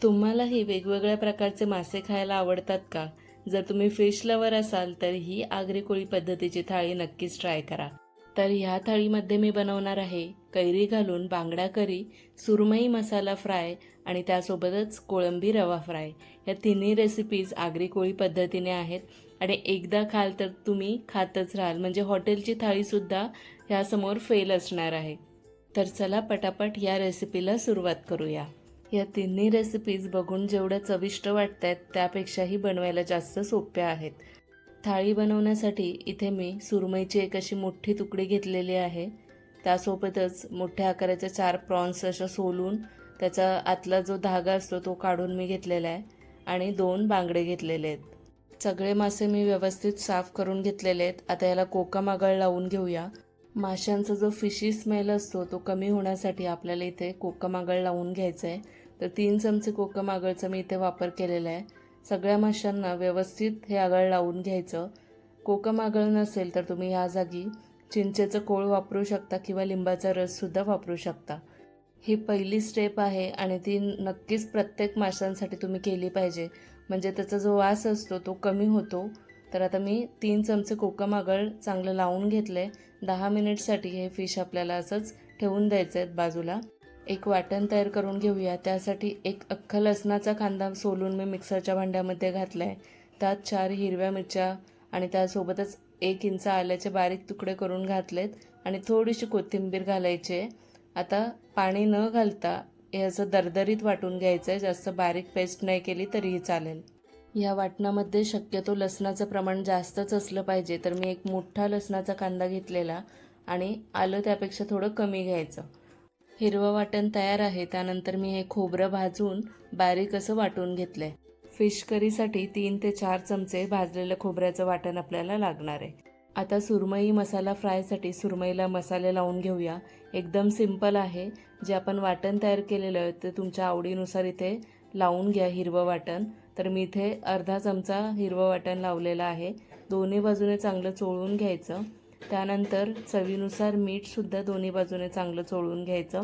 तुम्हालाही वेगवेगळ्या प्रकारचे मासे खायला आवडतात का? जर तुम्ही फिश लवर असाल तर ही आगरी कोळी पद्धतीची थाळी नक्कीच ट्राय करा. तर ह्या थाळीमध्ये मी बनवणार आहे कैरी घालून बांगडा करी, सुरमई मसाला फ्राय आणि त्यासोबतच कोळंबी रवा फ्राय. या तिन्ही रेसिपीज आगरी कोळी पद्धतीने आहेत आणि एकदा खाल तर तुम्ही खातच राहाल, म्हणजे हॉटेलची थाळीसुद्धा ह्यासमोर फेल असणार आहे. तर चला पटापट या रेसिपीला सुरुवात करूया. या तिन्ही रेसिपीज बघून जेवढ्या चविष्ट वाटत आहेत त्यापेक्षाही बनवायला जास्त सोप्या आहेत. थाळी बनवण्यासाठी इथे मी सुरमईची एक अशी मोठी तुकडी घेतलेली आहे. त्यासोबतच मोठ्या आकाराच्या 4 प्रॉन्स अशा सोलून त्याचा आतला जो धागा असतो तो काढून मी घेतलेला आहे आणि 2 बांगडे घेतलेले आहेत. सगळे मासे मी व्यवस्थित साफ करून घेतलेले आहेत. आता याला कोकम आगळ लावून घेऊया. माशांचा जो फिशी स्मेल असतो तो कमी होण्यासाठी आपल्याला इथे कोकम आगळ लावून घ्यायचं आहे. तर 3 चमचे कोकम आगळचा मी इथे वापर केलेला आहे. सगळ्या माशांना व्यवस्थित हे आगळ लावून घ्यायचं. कोकम आगळ नसेल तर तुम्ही ह्या जागी चिंचेचं कोळ वापरू शकता किंवा लिंबाचा रससुद्धा वापरू शकता. ही पहिली स्टेप आहे आणि ती नक्कीच प्रत्येक माशांसाठी तुम्ही केली पाहिजे, म्हणजे त्याचा जो वास असतो तो कमी होतो. तर आता मी 3 चमचे कोकम आगळ चांगलं लावून घेतले. 10 मिनिटसाठी हे फिश आपल्याला असंच ठेवून द्यायचं आहे बाजूला. एक वाटण तयार करून घेऊया. त्यासाठी एक अख्खा लसणाचा कांदा सोलून मी मिक्सरच्या भांड्यामध्ये घातला आहे. त्यात 4 हिरव्या मिरच्या आणि त्यासोबतच 1 इंच आल्याचे बारीक तुकडे करून घातलेत आणि थोडीशी कोथिंबीर घालायची आहे. आता पाणी न घालता हे असं दरदरीत वाटून घ्यायचं आहे. जास्त बारीक पेस्ट नाही केली तरीही चालेल. या वाटणामध्ये शक्यतो लसणाचं प्रमाण जास्तच असलं पाहिजे. तर मी एक मोठा लसणाचा कांदा घेतलेला आणि आलं त्यापेक्षा थोडं कमी घ्यायचं. हिरवं वाटण तयार आहे. त्यानंतर मी हे खोबरं भाजून बारीक असं वाटून घेतलं आहे. फिश करीसाठी 3 ते 4 चमचे भाजलेलं खोबऱ्याचं वाटण आपल्याला लागणार आहे. आता सुरमई मसाला फ्रायसाठी सुरमईला मसाले लावून घेऊया. एकदम सिंपल आहे. जे आपण वाटण तयार केलेलं आहे ते तुमच्या आवडीनुसार इथे लावून घ्या हिरवं वाटण. तर मी इथे अर्धा चमचा हिरवं वाटण लावलेलं आहे. दोन्ही बाजूने चांगलं चोळून घ्यायचं. त्यानंतर चवीनुसार मीठसुद्धा दोन्ही बाजूने चांगलं चोळून घ्यायचं.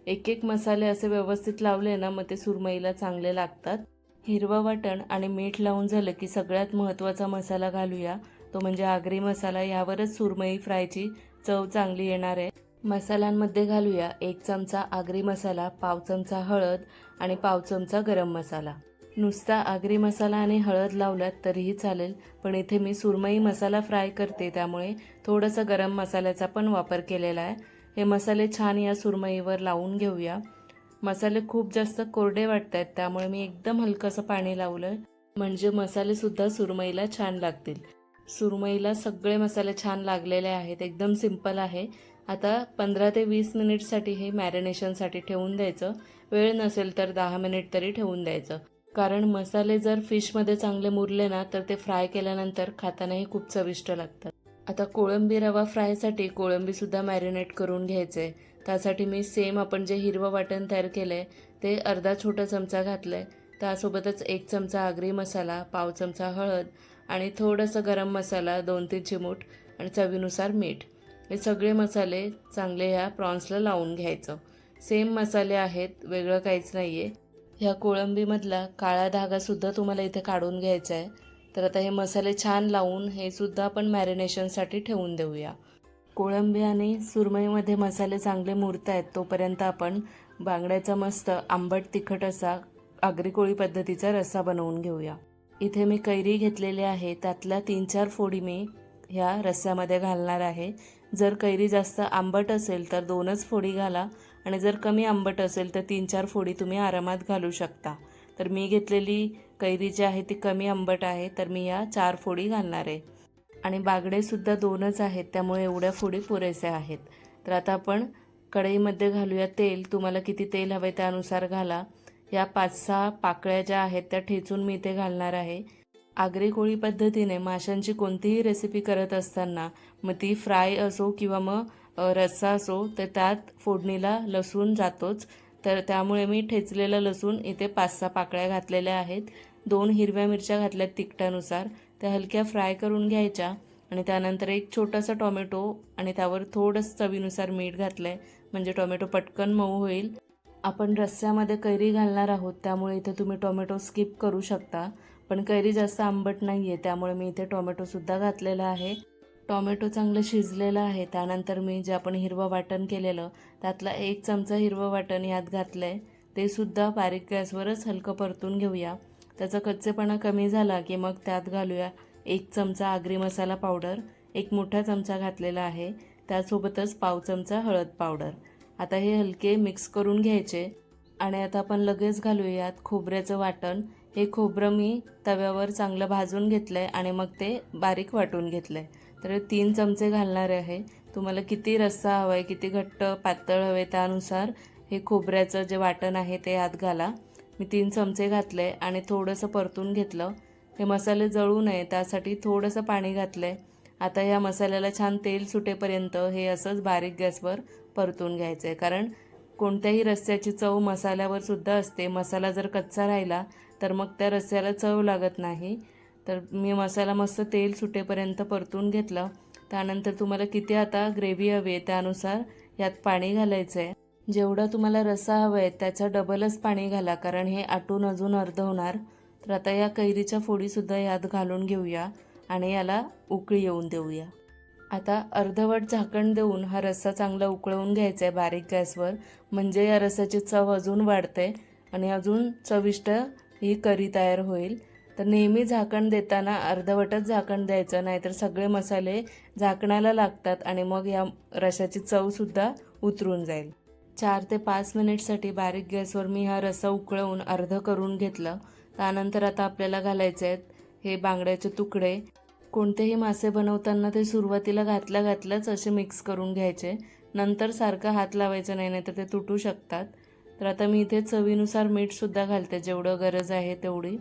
एक एक मसाले असे व्यवस्थित लावले ना मग ते सुरमईला चांगले लागतात. हिरवं वाटण आणि मीठ लावून झालं की सगळ्यात महत्त्वाचा मसाला घालूया, तो म्हणजे आगरी मसाला. यावरच सुरमई फ्रायची चव चांगली येणार आहे. मसाल्यांमध्ये घालूया 1 चमचा आगरी मसाला, पाव चमचा हळद आणि पाव चमचा गरम मसाला. नुसता आगरी मसाला आणि हळद लावलात तरीही चालेल, पण इथे मी सुरमई मसाला फ्राय करते त्यामुळे थोडासा गरम मसाल्याचा पण वापर केलेला आहे. हे मसाले छान या सुरमईवर लावून घेऊया. मसाले खूप जास्त कोरडे वाटत आहेत त्यामुळे मी एकदम हलकंसं पाणी लावलं, म्हणजे मसालेसुद्धा सुरमईला छान लागतील. सुरमईला सगळे मसाले छान लागलेले आहेत. एकदम सिंपल आहे. आता 15 ते 20 मिनिटसाठी हे मॅरिनेशनसाठी ठेवून द्यायचं. वेळ नसेल तर 10 मिनिट तरी ठेवून द्यायचं, कारण मसाले जर फिशमध्ये चांगले मुरले ना तर ते फ्राय केल्यानंतर खातानाही खूप चविष्ट लागतात. आता कोळंबी रवा फ्रायसाठी कोळंबीसुद्धा मॅरिनेट करून घ्यायचं आहे. त्यासाठी मी सेम आपण जे हिरवं वाटण तयार केलं आहे ते अर्धा छोटा चमचा घातलं आहे. त्यासोबतच 1 चमचा आगरी मसाला, पाव चमचा हळद आणि थोडंसं गरम मसाला 2-3 चिमूट आणि चवीनुसार मीठ. हे सगळे मसाले चांगले ह्या प्रॉन्सला लावून घ्यायचं. सेम मसाले आहेत, वेगळं काहीच नाही आहे. ह्या कोळंबीमधला काळा धागासुद्धा तुम्हाला इथे काढून घ्यायचा आहे. तर आता हे मसाले छान लावून हे सुद्धा आपण मॅरिनेशनसाठी ठेवून देऊया. कोळंबी आणि सुरमईमध्ये मसाले चांगले मुरत आहेत तोपर्यंत आपण बांगड्याचा मस्त आंबट तिखट असा आगरी कोळी पद्धतीचा रस्सा बनवून घेऊया. इथे मी कैरी घेतलेली आहे. त्यातल्या 3-4 फोडी मी ह्या रस्स्यामध्ये घालणार आहे. जर कैरी जास्त आंबट असेल तर 2च फोडी घाला आणि जर कमी आंबट असेल तर 3-4 फोडी तुम्ही आरामात घालू शकता. तर मी घेतलेली कैरी जी आहे ती कमी आंबट आहे, तर मी या 4 फोडी घालणार आहे. आणि बागडेसुद्धा 2च आहेत त्यामुळे एवढ्या फोडी पुरेसे आहेत. तर आता आपण कढईमध्ये घालूया तेल. तुम्हाला किती तेल हवे त्यानुसार घाला. या 5-6 पाकळ्या ज्या आहेत त्या ठेचून मी इथे घालणार आहे. आगरी कोळी पद्धतीने माशांची कोणतीही रेसिपी करत असताना मग ती फ्राय असो किंवा मग रस्सा असो तर त्यात फोडणीला लसूण जातोच. तर त्यामुळे मी ठेचलेलं लसूण इथे 5-6 पाकळ्या घातलेल्या आहेत. 2 हिरव्या मिरच्या घातल्यात तिखटानुसार. त्या हलक्या फ्राय करून घ्यायच्या आणि त्यानंतर एक छोटासा टोमॅटो आणि त्यावर थोडंसं चवीनुसार मीठ घातलं आहे, म्हणजे टोमॅटो पटकन मऊ होईल. आपण रस्स्यामध्ये कैरी घालणार आहोत, त्यामुळे इथे तुम्ही टोमॅटो स्किप करू शकता. पण कैरी जास्त आंबट नाही आहे, त्यामुळे मी इथे टोमॅटोसुद्धा घातलेला आहे. टोमॅटो चांगलं शिजलेलं आहे. त्यानंतर मी जे आपण हिरवं वाटण केलेलं त्यातला 1 चमचा हिरवं वाटण यात घातलं आहे. ते सुद्धा बारीक गॅसवरच हलकं परतून घेऊया. त्याचा कच्चेपणा कमी झाला की मग त्यात घालूया 1 चमचा आगरी मसाला पावडर, 1 मोठा चमचा घातलेला आहे. त्यासोबतच पाव चमचा हळद पावडर. आता हे हलके मिक्स करून घ्यायचे आणि आता आपण लगेच घालूयात खोबऱ्याचं वाटण. हे खोबरं मी तव्यावर चांगलं भाजून घेतलं आहे आणि मग ते बारीक वाटून घेतलं आहे. तर 3 चमचे घालणार आहे. तुम्हाला किती रस्सा हवा आहे, किती घट्ट पातळ हवे त्यानुसार हे खोबऱ्याचं जे वाटण आहे ते यात घाला. मी 3 चमचे घातले आणि थोडंसं परतून घेतलं. हे मसाले जळू नये त्यासाठी थोडंसं पाणी घातलं आहे. आता या मसाल्याला छान तेल सुटेपर्यंत हे असंच बारीक गॅसवर परतून घ्यायचं आहे, कारण कोणत्याही रस्स्याची चव मसाल्यावर सुद्धा असते. मसाला जर कच्चा राहिला तर मग त्या रस्स्याला चव लागत नाही. तर मी मसाला मस्त तेल सुटेपर्यंत परतून घेतला. त्यानंतर तुम्हाला किती आता ग्रेव्ही हवी आहे त्यानुसार यात पाणी घालायचं आहे. जेवढा तुम्हाला रस्सा हवा आहे त्याच्या डबलच पाणी घाला, कारण हे आटून अजून अर्ध होणार. तर आता या कैरीच्या फोडीसुद्धा यात घालून घेऊया आणि याला उकळी येऊन देऊया. आता अर्धवट झाकण देऊन हा रस्सा चांगला उकळवून घ्यायचा आहे बारीक गॅसवर, म्हणजे या रस्स्याची चव अजून वाढते आणि अजून चविष्ट ही करी तयार होईल. तर नेहमी झाकण देताना अर्धवटच झाकण द्यायचं, नाहीतर सगळे मसाले झाकणाला लागतात आणि मग या रश्श्याची चवसुद्धा उतरून जाईल. 4 ते 5 मिनिटसाठी बारीक गॅसवर मी हा रस्सा उकळवून अर्ध करून घेतलं. त्यानंतर आता आपल्याला घालायचे आहेत हे बांगड्याचे तुकडे. कोणतेही मासे बनवताना ते सुरुवातीला घातल्याच असे मिक्स करून घ्यायचे. नंतर सारखा हात लावायचा नाही, नाहीतर ते तुटू शकतात. तर आता मी इथे चवीनुसार मीठसुद्धा घालते, जेवढं गरज आहे तेवढी.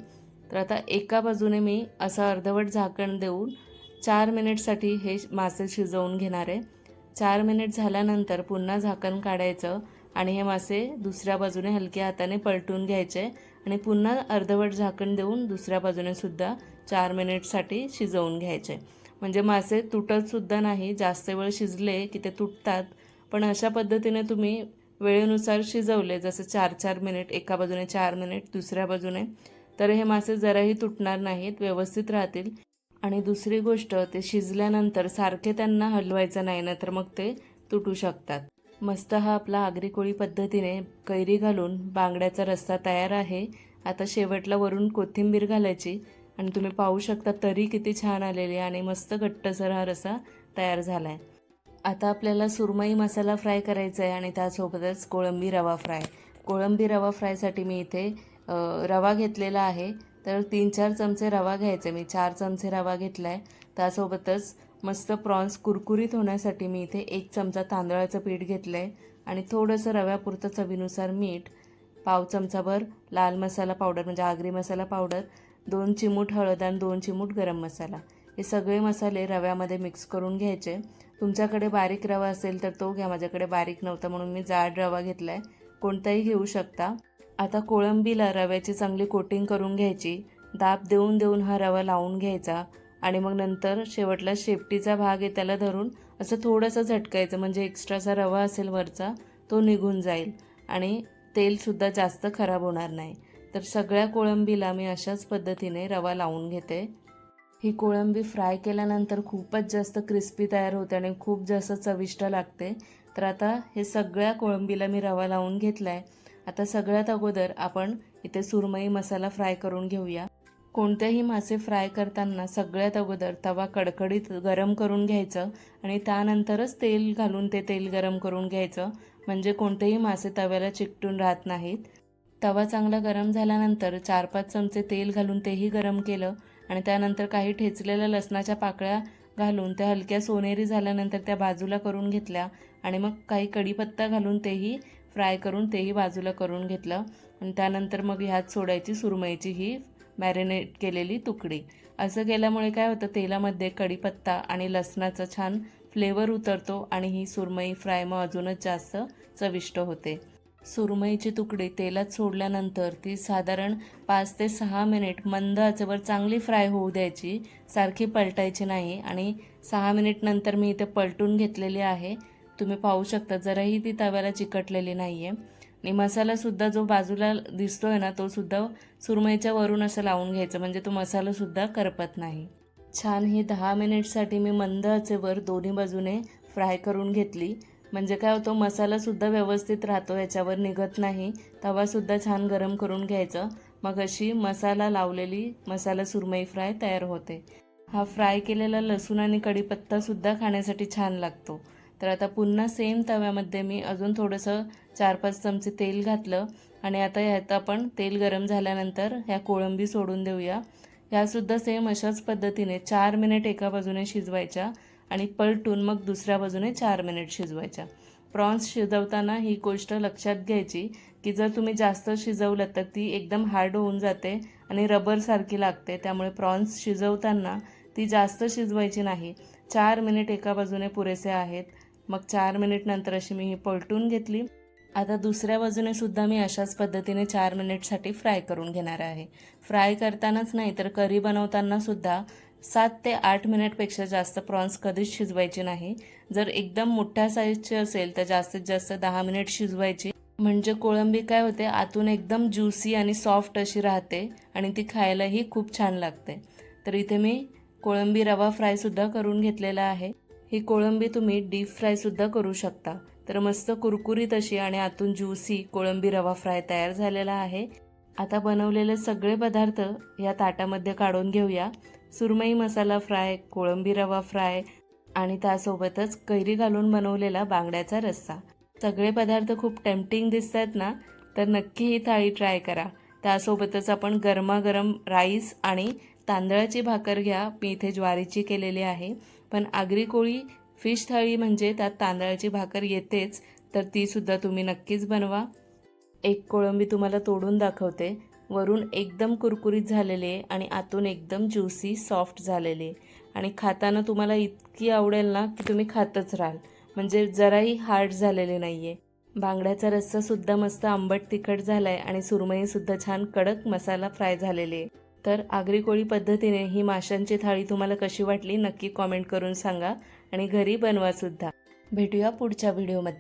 तर आता एका बाजूने मी असं अर्धवट झाकण देऊन 4 मिनिटसाठी हे मासे शिजवून घेणार आहे. 4 मिनिट झाल्यानंतर पुन्हा झाकण काढायचं आणि हे मासे दुसऱ्या बाजूने हलक्या हाताने पलटून घ्यायचे आणि पुन्हा अर्धवट झाकण देऊन दुसऱ्या बाजूने सुद्धा 4 मिनिटसाठी शिजवून घ्यायचे. म्हणजे मासे तुटतसुद्धा नाही. जास्त वेळ शिजले की ते तुटतात. पण अशा पद्धतीने तुम्ही वेळेनुसार शिजवले, जसं 4-4 मिनिट एका बाजूने, 4 मिनिट दुसऱ्या बाजूने, तर हे मासे जराही तुटणार नाहीत, व्यवस्थित राहतील. आणि दुसरी गोष्ट, ते शिजल्यानंतर सारखे त्यांना हलवायचं नाही, नाहीतर मग ते तुटू शकतात. मस्त हा आपला आगरी कोळी पद्धतीने कैरी घालून बांगड्याचा रस्सा तयार आहे. आता शेवटला वरून कोथिंबीर घालायची आणि तुम्ही पाहू शकता तरी किती छान आलेली आणि मस्त घट्टसर हा रस्सा तयार झाला आहे. आता आपल्याला सुरमई मसाला फ्राय करायचा आहे आणि त्यासोबतच कोळंबी रवा फ्राय. कोळंबी रवा फ्रायसाठी मी इथे रवा घेतलेला आहे. तर 3-4 चमचे रवा घ्यायचे. मी 4 चमचे रवा घेतला आहे. त्यासोबतच मस्त प्रॉन्स कुरकुरीत होण्यासाठी मी इथे 1 चमचा तांदळाचं पीठ घेतलं आहे आणि थोडंसं रव्यापुरतं चवीनुसार मीठ, पाव चमचाभर लाल मसाला पावडर म्हणजे आगरी मसाला पावडर, 2 चिमूट हळद आणि 2 चिमूट गरम मसाला. हे सगळे मसाले रव्यामध्ये मिक्स करून घ्यायचे. तुमच्याकडे बारीक रवा असेल तर तो घ्या. माझ्याकडे बारीक नव्हता म्हणून मी जाड रवा घेतला आहे. कोणताही घेऊ शकता. आता कोळंबीला रव्याची चांगली कोटिंग करून घ्यायची. दाब देऊन देऊन हा रवा लावून घ्यायचा आणि मग नंतर शेवटला शेपटीचा भाग आहे त्याला धरून असं थोडंसं झटकायचं, म्हणजे एक्स्ट्राचा रवा असेल वरचा तो निघून जाईल आणि तेलसुद्धा जास्त खराब होणार नाही. तर सगळ्या कोळंबीला मी अशाच पद्धतीने रवा लावून घेते. ही कोळंबी फ्राय केल्यानंतर खूपच जास्त क्रिस्पी तयार होते आणि खूप जास्त चविष्ट लागते. तर आता हे सगळ्या कोळंबीला मी रवा लावून घेतला आहे. आता सगळ्यात अगोदर आपण इथे सुरमई मसाला फ्राय करून घेऊया. कोणतेही मासे फ्राय करताना सगळ्यात अगोदर तवा कडकडीत गरम करून घ्यायचं आणि त्यानंतरच तेल घालून ते तेल गरम करून घ्यायचं, म्हणजे कोणतेही मासे तव्याला चिकटून राहत नाहीत. तवा चांगला गरम झाल्यानंतर 4-5 चमचे तेल घालून तेही गरम केलं आणि त्यानंतर काही ठेचलेल्या लसणाच्या पाकळ्या घालून त्या हलक्या सोनेरी झाल्यानंतर त्या बाजूला करून घेतल्या आणि मग काही कढीपत्ता घालून तेही फ्राय करून तेही बाजूला करून घेतलं आणि त्यानंतर मग ह्यात सोडायची सुरमईची ही मॅरिनेट केलेली तुकडी. असं केल्यामुळे काय होतं, तेलामध्ये कढीपत्ता आणि लसणाचा छान फ्लेवर उतरतो आणि ही सुरमई फ्राय मग अजूनच जास्त चविष्ट होते. सुरमईची तुकडी तेलात सोडल्यानंतर ती साधारण 5 ते 6 मिनिट मंद आचेवर चांगली फ्राय होऊ द्यायची. सारखी पलटायची नाही आणि 6 मिनिट नंतर मी इथे पलटून घेतलेली आहे. तुम्ही पाहू शकता जराही ती तव्याला चिकटलेली नाही आहे. आणि मसालासुद्धा जो बाजूला दिसतोय ना तो सुद्धा सुरमईच्या वरून असं लावून घ्यायचं, म्हणजे तो मसालासुद्धा करपत नाही. छान ही 10 मिनिटसाठी मी मंद आचेवर दोन्ही बाजूने फ्राय करून घेतली. म्हणजे काय होतं, मसालासुद्धा व्यवस्थित राहतो, याच्यावर निघत नाही. तवासुद्धा छान गरम करून घ्यायचं. मग अशी मसाला लावलेली मसाला सुरमई फ्राय तयार होते. हा फ्राय केलेला लसूण आणि कढीपत्तासुद्धा खाण्यासाठी छान लागतो. तर आता पुन्हा सेम तव्यामध्ये मी अजून थोडंसं 4-5 चमचे तेल घातलं आणि आता ह्यात आपण तेल गरम झाल्यानंतर ह्या कोळंबी सोडून देऊया. ह्यासुद्धा सेम अशाच पद्धतीने 4 मिनिट एका बाजूने शिजवायच्या आणि पलटून मग दुसऱ्या बाजूने 4 मिनिट शिजवायच्या. प्रॉन्स शिजवताना ही गोष्ट लक्षात घ्यायची की जर तुम्ही जास्त शिजवलं तर ती एकदम हार्ड होऊन जाते आणि रबरसारखी लागते. त्यामुळे प्रॉन्स शिजवताना ती जास्त शिजवायची नाही. 4 मिनिट एका बाजूने पुरेसे आहेत. मग 4 मिनिट नंतर अशी मी ही पलटून घेतली. आता दुसऱ्या बाजूने सुद्धा मी अशाच पद्धतीने 4 मिनिटसाठी फ्राय करून घेणार आहे. फ्राय करतानाच नाही तर करी बनवताना सुद्धा 7 ते 8 मिनिटपेक्षा जास्त प्रॉन्स कधीच शिजवायचे नाही. जर एकदम मोठ्या साईजचे असेल तर जास्तीत जास्त 10 मिनिट शिजवायची. म्हणजे कोळंबी काय होते, आतून एकदम ज्युसी आणि सॉफ्ट अशी राहते आणि ती खायलाही खूप छान लागते. तर इथे मी कोळंबी रवा फ्रायसुद्धा करून घेतलेला आहे. ही कोळंबी तुम्ही डीप फ्रायसुद्धा करू शकता. तर मस्त कुरकुरीत अशी आणि आतून ज्युसी कोळंबी रवा फ्राय तयार झालेला आहे. आता बनवलेले सगळे पदार्थ या ताटामध्ये काढून घेऊया. सुरमई मसाला फ्राय, कोळंबी रवा फ्राय आणि त्यासोबतच कैरी घालून बनवलेला बांगड्याचा रस्सा. सगळे पदार्थ खूप टेम्पटिंग दिसत आहेत ना, तर नक्की ही थाळी ट्राय करा. त्यासोबतच आपण गरमागरम राईस आणि तांदळाची भाकर घ्या. मी इथे ज्वारीची केलेली आहे, पण आगरी कोळी फिश थाळी म्हणजे त्यात तांदळाची भाकर येतेच, तर तीसुद्धा तुम्ही नक्कीच बनवा. एक कोळंबी तुम्हाला तोडून दाखवते. वरून एकदम कुरकुरीत झालेली आहे आणि आतून एकदम ज्युसी सॉफ्ट झालेली आहे आणि खाताना तुम्हाला इतकी आवडेल ना की तुम्ही खातच राहाल. म्हणजे जराही हार्ड झालेले नाही आहे. बांगड्याचा रस्सासुद्धा मस्त आंबट तिखट झाला आहे आणि सुरमईसुद्धा छान कडक मसाला फ्राय झालेली आहे. तर आगरी कोळी पद्धतीने ही माशांची थाळी तुम्हाला कशी वाटली नक्की कॉमेंट करून सांगा आणि घरी बनवासुद्धा. भेटूया पुढच्या व्हिडिओमध्ये.